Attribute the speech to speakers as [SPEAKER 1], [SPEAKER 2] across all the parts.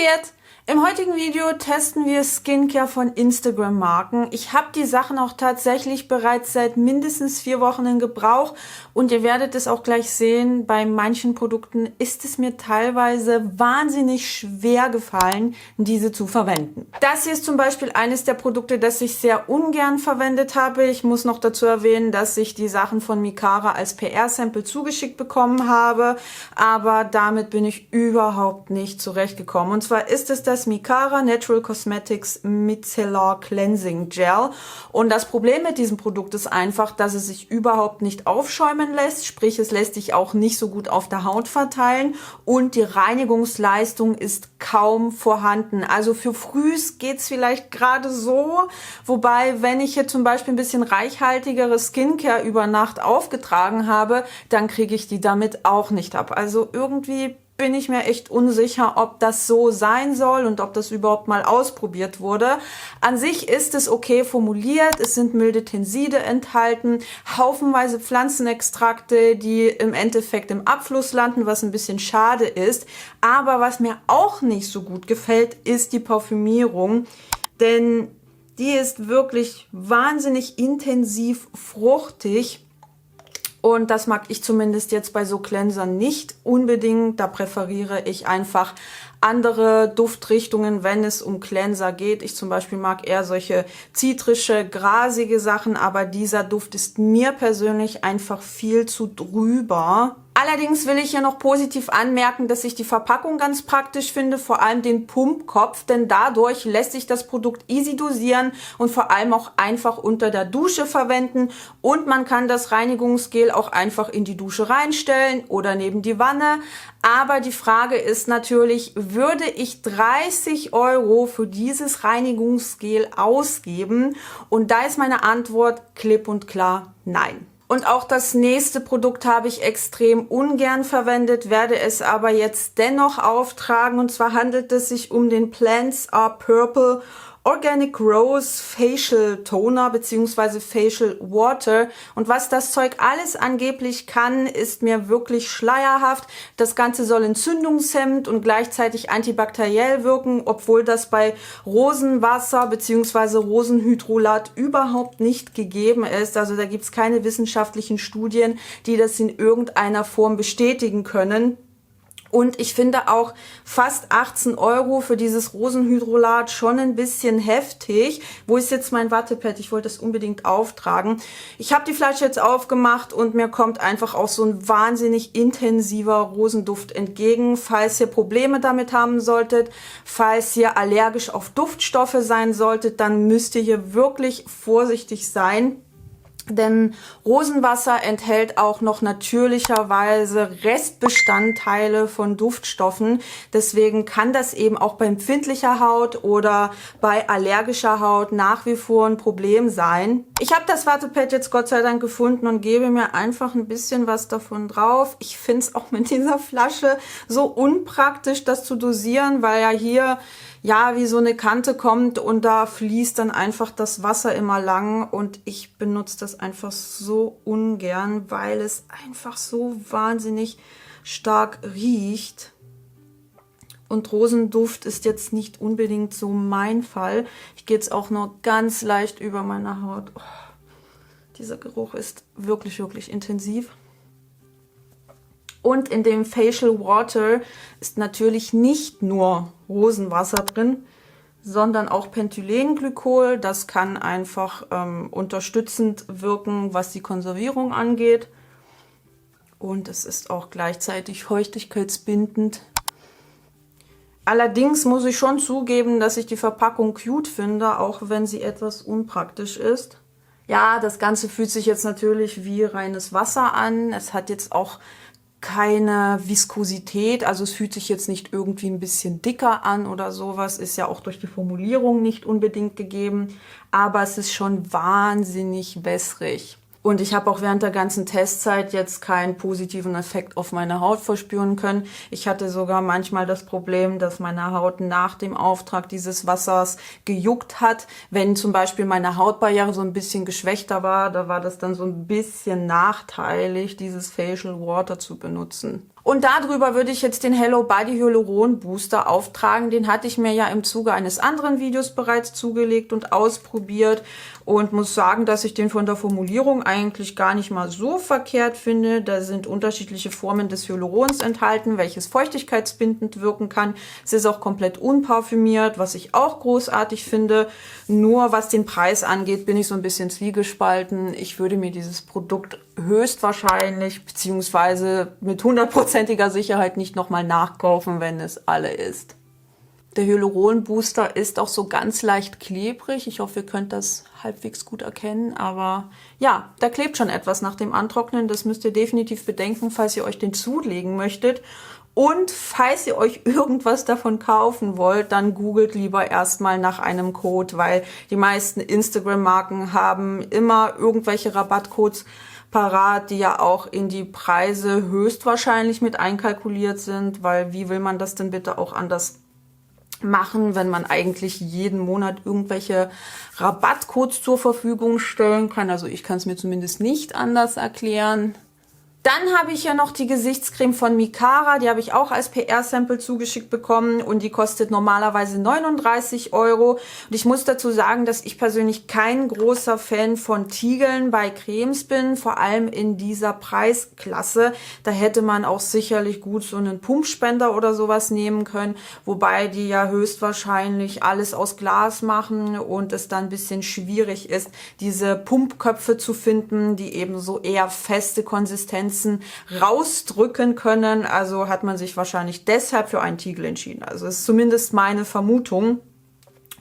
[SPEAKER 1] geht? Im heutigen Video testen wir Skincare von Instagram-Marken. Ich habe die Sachen auch tatsächlich bereits seit mindestens 4 Wochen in Gebrauch und ihr werdet es auch gleich sehen, bei manchen Produkten ist es mir teilweise wahnsinnig schwer gefallen, diese zu verwenden. Das hier ist zum Beispiel eines der Produkte, das ich sehr ungern verwendet habe. Ich muss noch dazu erwähnen, dass ich die Sachen von Mikara als PR-Sample zugeschickt bekommen habe, aber damit bin ich überhaupt nicht zurechtgekommen. Und zwar ist es das Mikara Natural Cosmetics Micellar Cleansing Gel. Und das Problem mit diesem Produkt ist einfach, dass es sich überhaupt nicht aufschäumen lässt, sprich es lässt sich auch nicht so gut auf der Haut verteilen und die Reinigungsleistung ist kaum vorhanden. Also für Frühs geht's vielleicht gerade so, wobei wenn ich hier zum Beispiel ein bisschen reichhaltigere Skincare über Nacht aufgetragen habe, dann kriege ich die damit auch nicht ab. Also irgendwie bin ich mir echt unsicher, ob das so sein soll und ob das überhaupt mal ausprobiert wurde. An sich ist es okay formuliert, es sind milde Tenside enthalten, haufenweise Pflanzenextrakte, die im Endeffekt im Abfluss landen, was ein bisschen schade ist. Aber was mir auch nicht so gut gefällt, ist die Parfümierung, denn die ist wirklich wahnsinnig intensiv fruchtig. Und das mag ich zumindest jetzt bei so Cleansern nicht unbedingt. Da präferiere ich einfach andere Duftrichtungen, wenn es um Cleanser geht. Ich zum Beispiel mag eher solche zitrische, grasige Sachen, aber dieser Duft ist mir persönlich einfach viel zu drüber. Allerdings will ich hier noch positiv anmerken, dass ich die Verpackung ganz praktisch finde, vor allem den Pumpkopf, denn dadurch lässt sich das Produkt easy dosieren und vor allem auch einfach unter der Dusche verwenden und man kann das Reinigungsgel auch einfach in die Dusche reinstellen oder neben die Wanne. Aber die Frage ist natürlich, würde ich 30 € für dieses Reinigungsgel ausgeben? Und da ist meine Antwort klipp und klar nein. Und auch das nächste Produkt habe ich extrem ungern verwendet, werde es aber jetzt dennoch auftragen. Und zwar handelt es sich um den Plants Are Purple Organic Rose Facial Toner bzw. Facial Water. Und was das Zeug alles angeblich kann, ist mir wirklich schleierhaft. Das Ganze soll entzündungshemmend und gleichzeitig antibakteriell wirken, obwohl das bei Rosenwasser bzw. Rosenhydrolat überhaupt nicht gegeben ist. Also da gibt es keine wissenschaftlichen Studien, die das in irgendeiner Form bestätigen können. Und ich finde auch fast 18 € für dieses Rosenhydrolat schon ein bisschen heftig. Wo ist jetzt mein Wattepad? Ich wollte es unbedingt auftragen. Ich habe die Flasche jetzt aufgemacht und mir kommt einfach auch so ein wahnsinnig intensiver Rosenduft entgegen. Falls ihr Probleme damit haben solltet, falls ihr allergisch auf Duftstoffe sein solltet, dann müsst ihr hier wirklich vorsichtig sein. Denn Rosenwasser enthält auch noch natürlicherweise Restbestandteile von Duftstoffen. Deswegen kann das eben auch bei empfindlicher Haut oder bei allergischer Haut nach wie vor ein Problem sein. Ich habe das Wattepad jetzt Gott sei Dank gefunden und gebe mir einfach ein bisschen was davon drauf. Ich finde es auch mit dieser Flasche so unpraktisch, das zu dosieren, weil ja hier wie so eine Kante kommt und da fließt dann einfach das Wasser immer lang und ich benutze das einfach so ungern, weil es einfach so wahnsinnig stark riecht. Und Rosenduft ist jetzt nicht unbedingt so mein Fall. Ich gehe jetzt auch nur ganz leicht über meine Haut. Oh, dieser Geruch ist wirklich, wirklich intensiv. Und in dem Facial Water ist natürlich nicht nur Rosenwasser drin, sondern auch Pentylenglykol. Das kann einfach unterstützend wirken, was die Konservierung angeht. Und es ist auch gleichzeitig feuchtigkeitsbindend. Allerdings muss ich schon zugeben, dass ich die Verpackung cute finde, auch wenn sie etwas unpraktisch ist. Ja, das Ganze fühlt sich jetzt natürlich wie reines Wasser an. Es hat jetzt auch keine Viskosität, also es fühlt sich jetzt nicht irgendwie ein bisschen dicker an oder sowas, ist ja auch durch die Formulierung nicht unbedingt gegeben, aber es ist schon wahnsinnig wässrig. Und ich habe auch während der ganzen Testzeit jetzt keinen positiven Effekt auf meine Haut verspüren können. Ich hatte sogar manchmal das Problem, dass meine Haut nach dem Auftrag dieses Wassers gejuckt hat. Wenn zum Beispiel meine Hautbarriere so ein bisschen geschwächter war, da war das dann so ein bisschen nachteilig, dieses Facial Water zu benutzen. Und darüber würde ich jetzt den Hello Body Hyaluron Booster auftragen. Den hatte ich mir ja im Zuge eines anderen Videos bereits zugelegt und ausprobiert und muss sagen, dass ich den von der Formulierung eigentlich gar nicht mal so verkehrt finde. Da sind unterschiedliche Formen des Hyalurons enthalten, welches feuchtigkeitsbindend wirken kann. Es ist auch komplett unparfümiert, was ich auch großartig finde. Nur was den Preis angeht, bin ich so ein bisschen zwiegespalten. Ich würde mir dieses Produkt höchstwahrscheinlich beziehungsweise mit 100%iger Sicherheit nicht nochmal nachkaufen, wenn es alle ist. Der Hyaluron Booster ist auch so ganz leicht klebrig. Ich hoffe, ihr könnt das halbwegs gut erkennen. Aber ja, da klebt schon etwas nach dem Antrocknen. Das müsst ihr definitiv bedenken, falls ihr euch den zulegen möchtet. Und falls ihr euch irgendwas davon kaufen wollt, dann googelt lieber erstmal nach einem Code, weil die meisten Instagram-Marken haben immer irgendwelche Rabattcodes parat, die ja auch in die Preise höchstwahrscheinlich mit einkalkuliert sind, weil wie will man das denn bitte auch anders machen, wenn man eigentlich jeden Monat irgendwelche Rabattcodes zur Verfügung stellen kann. Also ich kann es mir zumindest nicht anders erklären. Dann habe ich ja noch die Gesichtscreme von Mikara, die habe ich auch als PR-Sample zugeschickt bekommen und die kostet normalerweise 39 Euro. Und ich muss dazu sagen, dass ich persönlich kein großer Fan von Tiegeln bei Cremes bin, vor allem in dieser Preisklasse. Da hätte man auch sicherlich gut so einen Pumpspender oder sowas nehmen können, wobei die ja höchstwahrscheinlich alles aus Glas machen und es dann ein bisschen schwierig ist, diese Pumpköpfe zu finden, die eben so eher feste Konsistenz rausdrücken können. Also hat man sich wahrscheinlich deshalb für einen Tiegel entschieden. Also ist zumindest meine Vermutung.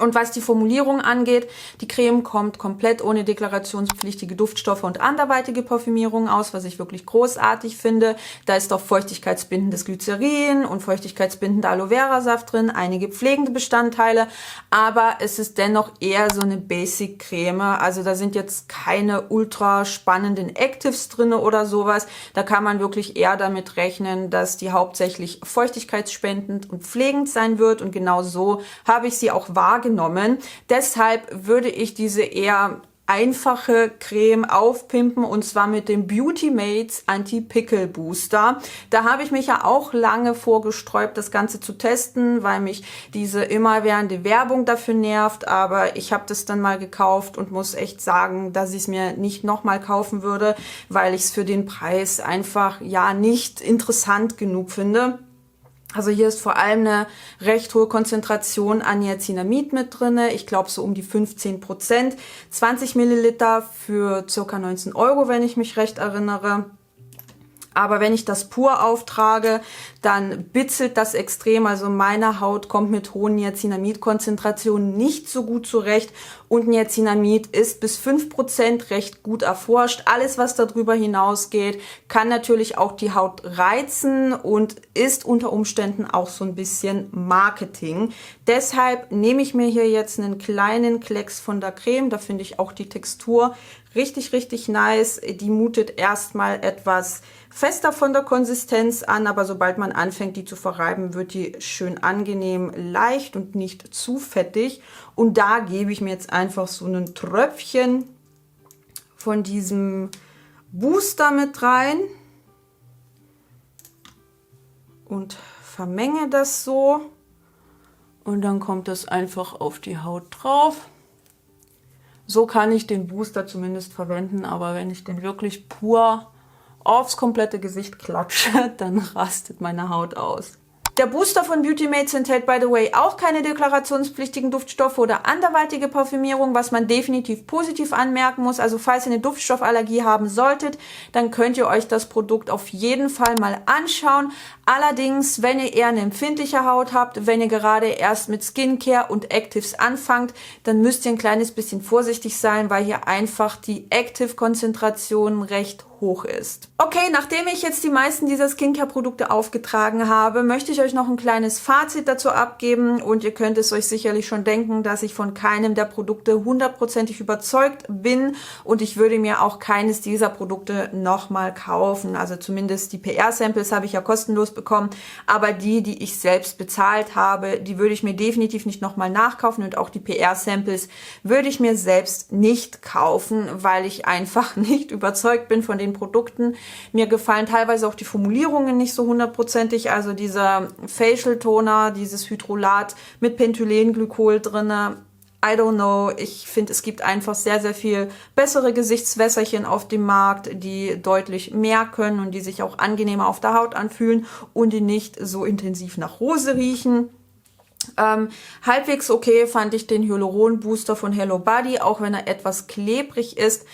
[SPEAKER 1] Und was die Formulierung angeht, die Creme kommt komplett ohne deklarationspflichtige Duftstoffe und anderweitige Parfümierungen aus, was ich wirklich großartig finde. Da ist auch feuchtigkeitsbindendes Glycerin und feuchtigkeitsbindender Aloe Vera Saft drin, einige pflegende Bestandteile, aber es ist dennoch eher so eine Basic Creme. Also da sind jetzt keine ultra spannenden Actives drin oder sowas. Da kann man wirklich eher damit rechnen, dass die hauptsächlich feuchtigkeitsspendend und pflegend sein wird und genau so habe ich sie auch wahrgenommen. Deshalb würde ich diese eher einfache Creme aufpimpen und zwar mit dem Beauty Mates Anti-Pickel Booster. Da habe ich mich ja auch lange vorgesträubt, das Ganze zu testen, weil mich diese immerwährende Werbung dafür nervt, aber ich habe das dann mal gekauft und muss echt sagen, dass ich es mir nicht nochmal kaufen würde, weil ich es für den Preis einfach ja nicht interessant genug finde. Also hier ist vor allem eine recht hohe Konzentration an Niacinamid mit drinne. Ich glaube so um die 15%. 20 Milliliter für ca. 19 Euro, wenn ich mich recht erinnere. Aber wenn ich das pur auftrage, dann bitzelt das extrem. Also meine Haut kommt mit hohen Niacinamid-Konzentrationen nicht so gut zurecht. Und Niacinamid ist bis 5% recht gut erforscht. Alles, was darüber hinausgeht, kann natürlich auch die Haut reizen und ist unter Umständen auch so ein bisschen Marketing. Deshalb nehme ich mir hier jetzt einen kleinen Klecks von der Creme. Da finde ich auch die Textur richtig, richtig nice. Die mutet erstmal etwas fester von der Konsistenz an, aber sobald man anfängt, die zu verreiben, wird die schön angenehm leicht und nicht zu fettig. Und da gebe ich mir jetzt einfach so ein Tröpfchen von diesem Booster mit rein und vermenge das so. Und dann kommt das einfach auf die Haut drauf. So kann ich den Booster zumindest verwenden, aber wenn ich den wirklich pur aufs komplette Gesicht klatsche, dann rastet meine Haut aus. Der Booster von Beauty Mates enthält, by the way, auch keine deklarationspflichtigen Duftstoffe oder anderweitige Parfümierung, was man definitiv positiv anmerken muss. Also falls ihr eine Duftstoffallergie haben solltet, dann könnt ihr euch das Produkt auf jeden Fall mal anschauen. Allerdings, wenn ihr eher eine empfindliche Haut habt, wenn ihr gerade erst mit Skincare und Actives anfangt, dann müsst ihr ein kleines bisschen vorsichtig sein, weil hier einfach die Active-Konzentration recht hoch ist. Okay, nachdem ich jetzt die meisten dieser Skincare-Produkte aufgetragen habe, möchte ich euch noch ein kleines Fazit dazu abgeben und ihr könnt es euch sicherlich schon denken, dass ich von keinem der Produkte 100%ig überzeugt bin und ich würde mir auch keines dieser Produkte nochmal kaufen. Also zumindest die PR-Samples habe ich ja kostenlos bekommen, aber die ich selbst bezahlt habe, die würde ich mir definitiv nicht nochmal nachkaufen und auch die PR-Samples würde ich mir selbst nicht kaufen, weil ich einfach nicht überzeugt bin von den den Produkten. Mir gefallen teilweise auch die Formulierungen nicht so hundertprozentig. Also dieser Facial Toner, dieses Hydrolat mit Pentylenglykol drinne. I don't know, ich finde, es gibt einfach sehr, sehr viel bessere Gesichtswässerchen auf dem Markt, die deutlich mehr können und die sich auch angenehmer auf der Haut anfühlen und die nicht so intensiv nach Rose riechen. Halbwegs okay fand ich den Hyaluron Booster von Hello Body, auch wenn er etwas klebrig ist.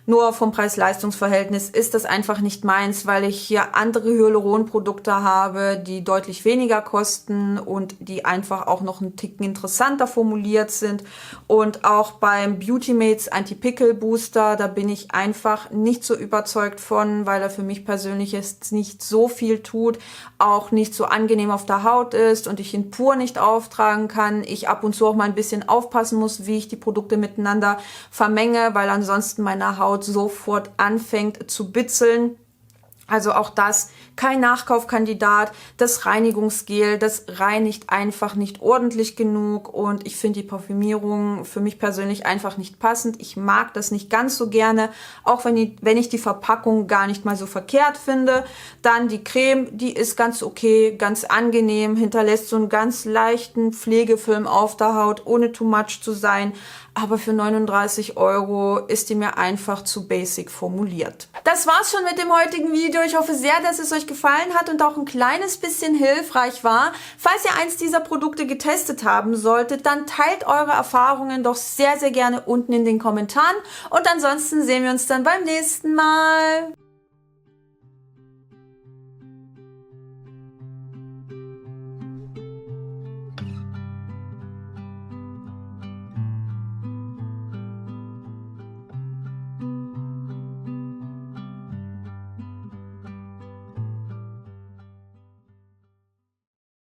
[SPEAKER 1] Nur vom Preis-Leistungs-Verhältnis ist das einfach nicht meins, weil ich hier andere Hyaluron-Produkte habe, die deutlich weniger kosten und die einfach auch noch einen Ticken interessanter formuliert sind. Und auch beim Beauty Mates Anti-Pickle Booster, da bin ich einfach nicht so überzeugt von, weil er für mich persönlich jetzt nicht so viel tut, auch nicht so angenehm auf der Haut ist und ich ihn pur nicht auftragen kann. Ich ab und zu auch mal ein bisschen aufpassen muss, wie ich die Produkte miteinander vermenge, weil ansonsten meine Haut sofort anfängt zu bitzeln. Also auch das kein Nachkaufkandidat. Das Reinigungsgel, das reinigt einfach nicht ordentlich genug und ich finde die Parfümierung für mich persönlich einfach nicht passend. Ich mag das nicht ganz so gerne, auch wenn ich die Verpackung gar nicht mal so verkehrt finde. Dann die Creme, die ist ganz okay, ganz angenehm, hinterlässt so einen ganz leichten Pflegefilm auf der Haut, ohne too much zu sein. Aber für 39 € ist die mir einfach zu basic formuliert. Das war's schon mit dem heutigen Video. Ich hoffe sehr, dass es euch gefallen hat und auch ein kleines bisschen hilfreich war. Falls ihr eins dieser Produkte getestet haben solltet, dann teilt eure Erfahrungen doch sehr, sehr gerne unten in den Kommentaren. Und ansonsten sehen wir uns dann beim nächsten Mal.